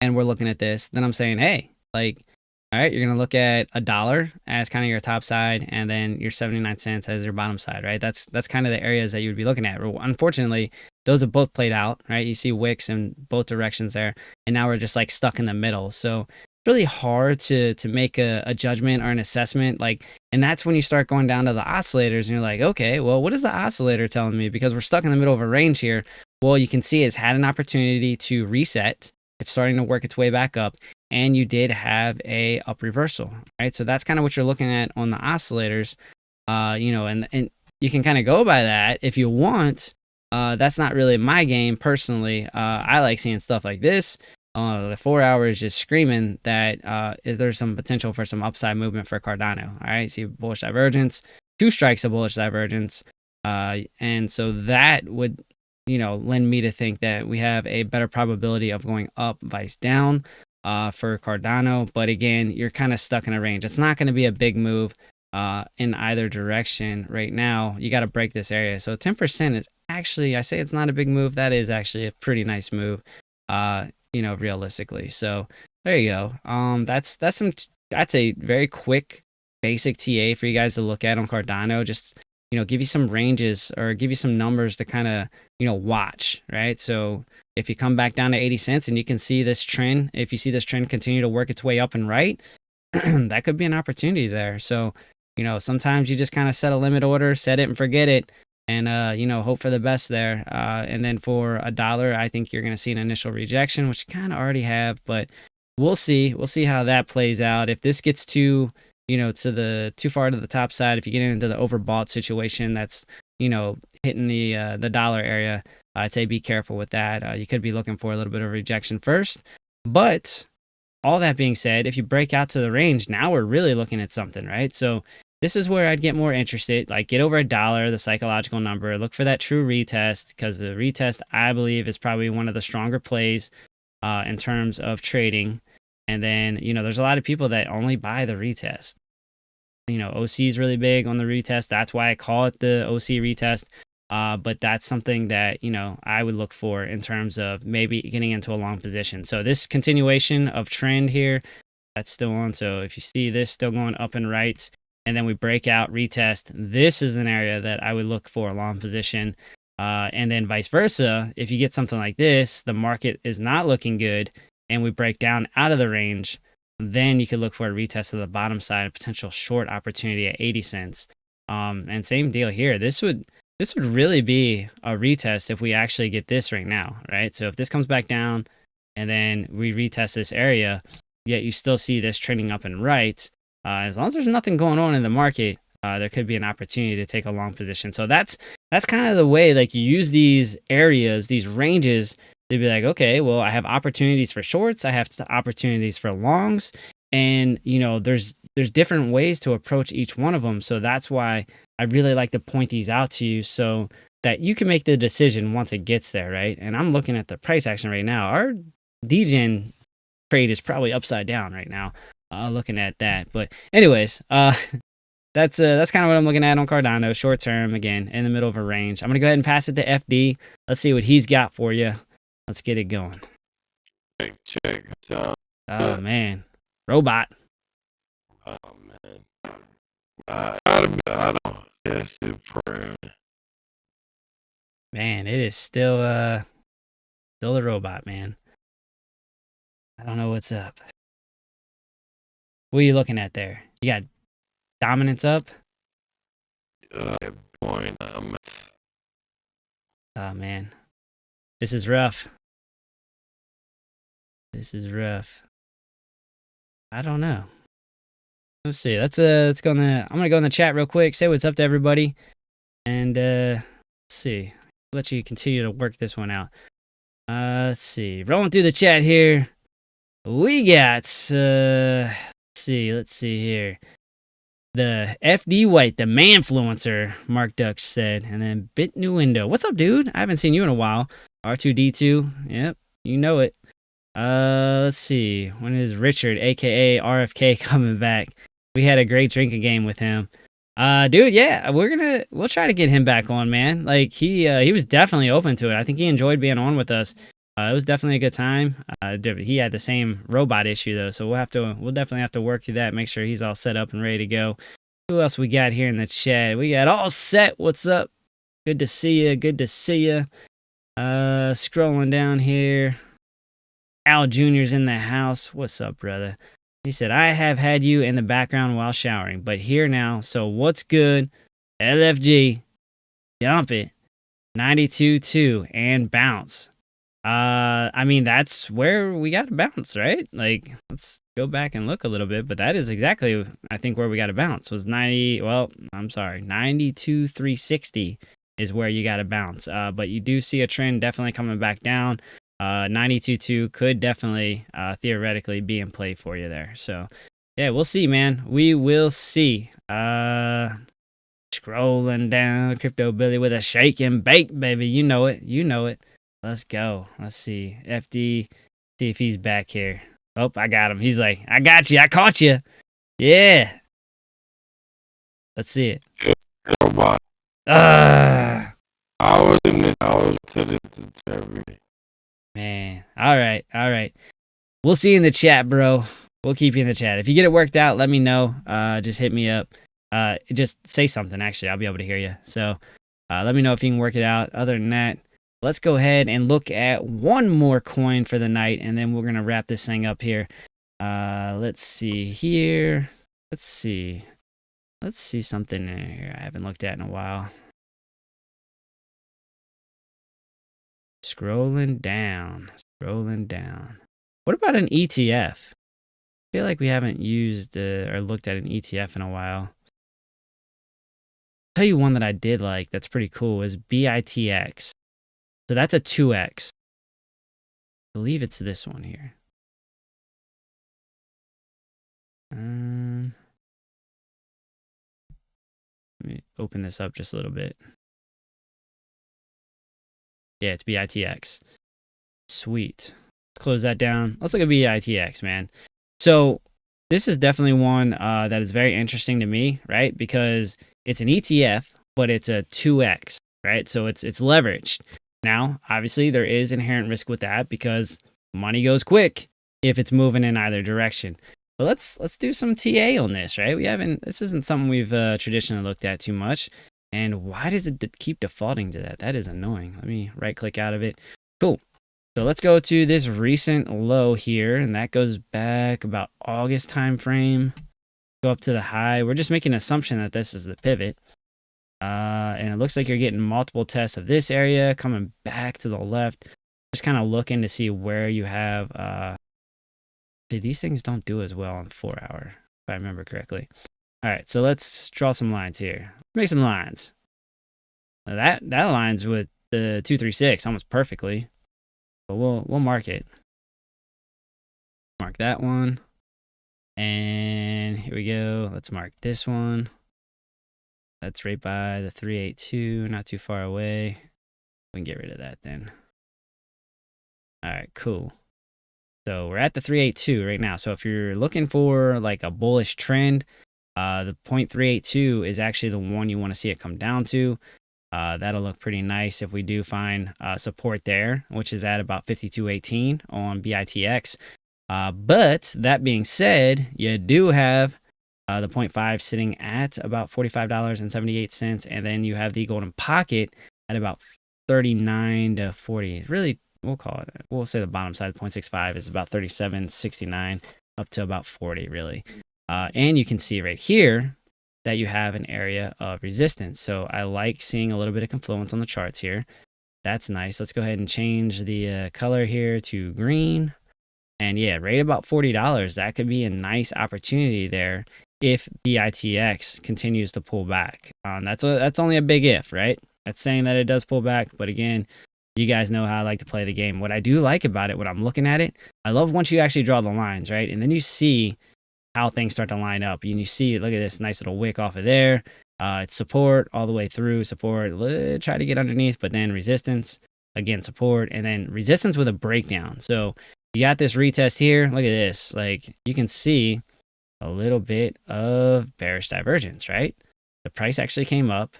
and we're looking at this, then I'm saying, hey, like, all right, you're going to look at $1 as kind of your top side, and then your 79 cents as your bottom side, right? That's kind of the areas that you would be looking at. Unfortunately, those have both played out, right? You see wicks in both directions there, and now we're just like stuck in the middle. So it's really hard to make a judgment or an assessment, like, and that's when you start going down to the oscillators and you're like, okay, well, what is the oscillator telling me? Because we're stuck in the middle of a range here. Well, you can see it's had an opportunity to reset. It's starting to work its way back up, and you did have a up reversal, right? So that's kind of what you're looking at on the oscillators, and you can kind of go by that if you want. That's not really my game personally. I like seeing stuff like this. The 4 hours just screaming that there's some potential for some upside movement for Cardano. All right, see bullish divergence, 2 strikes of bullish divergence, and so that would lend me to think that we have a better probability of going up vice down for Cardano. But again, you're kind of stuck in a range. It's not going to be a big move in either direction right now. You got to break this area. So 10% is actually, I say it's not a big move. That is actually a pretty nice move, realistically. So there you go. That's a very quick basic TA for you guys to look at on Cardano. Just give you some ranges or give you some numbers to kind of, watch, right? So if you come back down to 80 cents and you can see this trend, if you see this trend continue to work its way up and right, that could be an opportunity there. So, sometimes you just kind of set a limit order, set it and forget it, and, hope for the best there. And then for $1, I think you're going to see an initial rejection, which you kind of already have, but we'll see. We'll see how that plays out. If this gets too far to the top side, if you get into the overbought situation that's hitting the dollar area, I'd say be careful with that. You could be looking for a little bit of rejection first. But all that being said, if you break out to the range, now we're really looking at something, right? So this is where I'd get more interested. Like, get over $1, the psychological number, look for that true retest, because the retest, I believe, is probably one of the stronger plays in terms of trading. And then, there's a lot of people that only buy the retest. OC is really big on the retest. That's why I call it the OC retest. But that's something that, I would look for in terms of maybe getting into a long position. So this continuation of trend here, that's still on. So if you see this still going up and right, and then we break out, retest. This is an area that I would look for a long position. And then vice versa, if you get something like this, the market is not looking good, and we break down out of the range, then you could look for a retest of the bottom side, a potential short opportunity at 80 cents. And same deal here. This would really be a retest if we actually get this right now, right? So if this comes back down and then we retest this area, yet you still see this trending up and right, as long as there's nothing going on in the market, there could be an opportunity to take a long position. So that's kind of the way, like, you use these areas, these ranges, to be like, okay, well, I have opportunities for shorts, I have opportunities for longs, and there's different ways to approach each one of them. So that's why I really like to point these out to you, so that you can make the decision once it gets there, right? And I'm looking at the price action right now. Our Degen trade is probably upside down right now, looking at that. But anyways, that's kind of what I'm looking at on Cardano, short term, again, in the middle of a range. I'm going to go ahead and pass it to FD. Let's see what he's got for you. Let's get it going. Check. So, oh, man. Robot. oh, man. I don't. Yes, super. Man, it is still the robot, man. I don't know what's up. What are you looking at there? You got dominance up? Point. Oh, man. This is rough. This is rough. I don't know. Let's see. I'm gonna go in the chat real quick, say what's up to everybody, and let's see. Let you continue to work this one out. Let's see. Rolling through the chat here. We got let's see here. The FD White, the manfluencer, Mark Duck said, and then Bitnuendo. What's up, dude? I haven't seen you in a while. R2D2. Yep, you know it. Let's see. When is Richard, aka RFK, coming back? We had a great drinking game with him. Dude, yeah, we'll try to get him back on, man. Like, he was definitely open to it. I think he enjoyed being on with us. It was definitely a good time. He had the same robot issue though, so we'll definitely have to work through that. Make sure he's all set up and ready to go. Who else we got here in the chat? We got All Set. What's up? Good to see you. Good to see you. Scrolling down here. Al Jr.'s in the house. What's up, brother? He said, I have had you in the background while showering, but here now. So what's good? LFG. Dump it. 92.2 and bounce. I mean, that's where we got to bounce, right? Like, let's go back and look a little bit, but that is exactly, I think, where we got to bounce was 92.360 is where you got to bounce. But you do see a trend definitely coming back down. 92.2 could definitely, theoretically be in play for you there. So yeah, we'll see, man. We will see. Scrolling down, Crypto Billy with a shake and bake, baby. You know it. You know it. Let's go. Let's see. FD, see if he's back here. Oh, I got him. He's like, I got you. I caught you. Yeah. Let's see it. Robot. Ah. I was to the server. Man. All right. All right. We'll see you in the chat, bro. We'll keep you in the chat. If you get it worked out, let me know. Just hit me up. Just say something, actually. I'll be able to hear you. So let me know if you can work it out. Other than that, let's go ahead and look at one more coin for the night, and then we're going to wrap this thing up here. Let's see here. Let's see something in here I haven't looked at in a while. Scrolling down. What about an ETF? I feel like we haven't used or looked at an ETF in a while. I'll tell you one that I did like that's pretty cool is BITX. So that's a 2X. I believe it's this one here. Let me open this up just a little bit. Yeah, it's BITX. Sweet. Let's close that down. Let's look at BITX, man. So this is definitely one that is very interesting to me, right? Because it's an ETF, but it's a 2X, right? So it's leveraged. Now, obviously, there is inherent risk with that because money goes quick if it's moving in either direction. But let's do some TA on this, right? This isn't something we've traditionally looked at too much. And why does it keep defaulting to that? That is annoying. Let me right click out of it. Cool. So let's go to this recent low here, and that goes back about August time frame. Go up to the high. We're just making an assumption that this is the pivot. And it looks like you're getting multiple tests of this area coming back to the left. Just kind of looking to see where you have. These things don't do as well on the 4 hour, if I remember correctly. All right, so let's draw some lines here. Make some lines. Now that aligns with the 236 almost perfectly. But we'll mark it. Mark that one. And here we go. Let's mark this one. That's right by the 382, not too far away. We can get rid of that then. All right, cool. So we're at the 382 right now. So if you're looking for like a bullish trend, the 0.382 is actually the one you want to see it come down to. That'll look pretty nice if we do find support there, which is at about 52.18 on BITX. But that being said, you do have the 0.5 sitting at about $45.78, and then you have the golden pocket at about 39 to 40. Really, we'll say the bottom side of 0.65 is about 37.69 up to about 40 really. And you can see right here that you have an area of resistance. So I like seeing a little bit of confluence on the charts here. That's nice. Let's go ahead and change the color here to green. And yeah, right about $40. That could be a nice opportunity there if BITX continues to pull back. That's only a big if, right? That's saying that it does pull back. But again, you guys know how I like to play the game. What I do like about it, when I'm looking at it, I love once you actually draw the lines, right? And then you see how things start to line up. And you see, look at this nice little wick off of there. It's support all the way through, support, try to get underneath, but then resistance, again, support, and then resistance with a breakdown. So you got this retest here. Look at this. Like, you can see a little bit of bearish divergence, right? The price actually came up,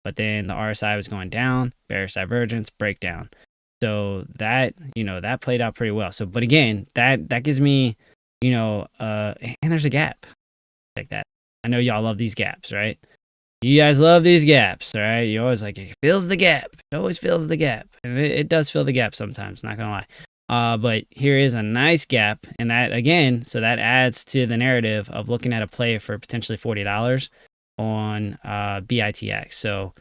but then the RSI was going down, bearish divergence, breakdown. So that, that played out pretty well. So, but again, that gives me, and there's a gap like that. I know y'all love these gaps, right? You guys love these gaps, all right? You always like, it fills the gap. It always fills the gap. And it does fill the gap sometimes, not gonna lie. But here is a nice gap, and that, again, so that adds to the narrative of looking at a play for potentially $40 on BITX. So,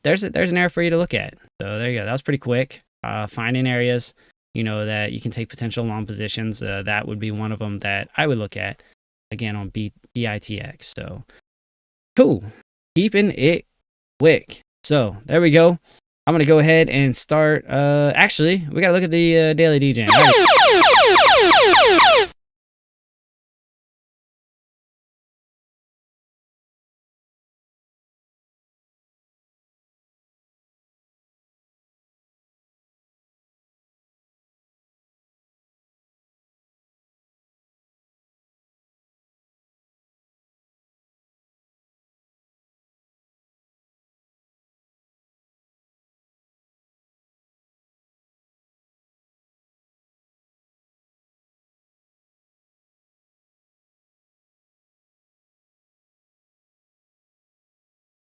there's an area for you to look at. So there you go. That was pretty quick. Finding areas, that you can take potential long positions. That would be one of them that I would look at, again, on BITX. So, cool. Keeping it quick. So, there we go. I'm going to go ahead and start. Actually, we got to look at the daily Degen.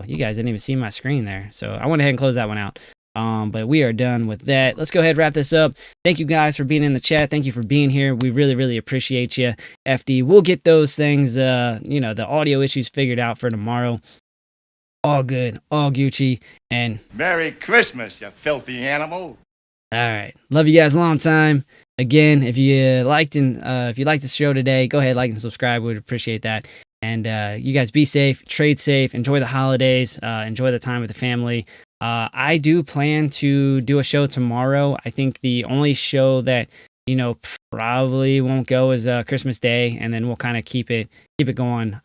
You guys didn't even see my screen there, so I went ahead and closed that one out. But we are done with that. Let's go ahead and wrap this up. Thank you guys for being in the chat. Thank you for being here. We really, really appreciate you. FD, we'll get those things, the audio issues figured out for tomorrow. All good, all Gucci, and Merry Christmas, you filthy animal. all right, love you guys a long time. Again, if you liked the show today, go ahead, like and subscribe. We'd appreciate that. And you guys be safe, trade safe, enjoy the holidays, enjoy the time with the family. I do plan to do a show tomorrow. I think the only show that probably won't go is Christmas Day, and then we'll kind of keep it going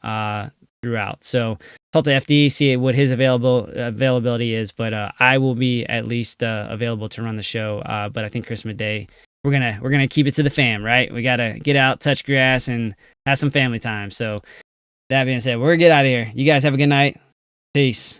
throughout. So talk to FD, see what his availability is, but I will be at least available to run the show. But I think Christmas Day, we're gonna keep it to the fam, right? We gotta get out, touch grass, and have some family time. So that being said, we're gonna get out of here. You guys have a good night. Peace.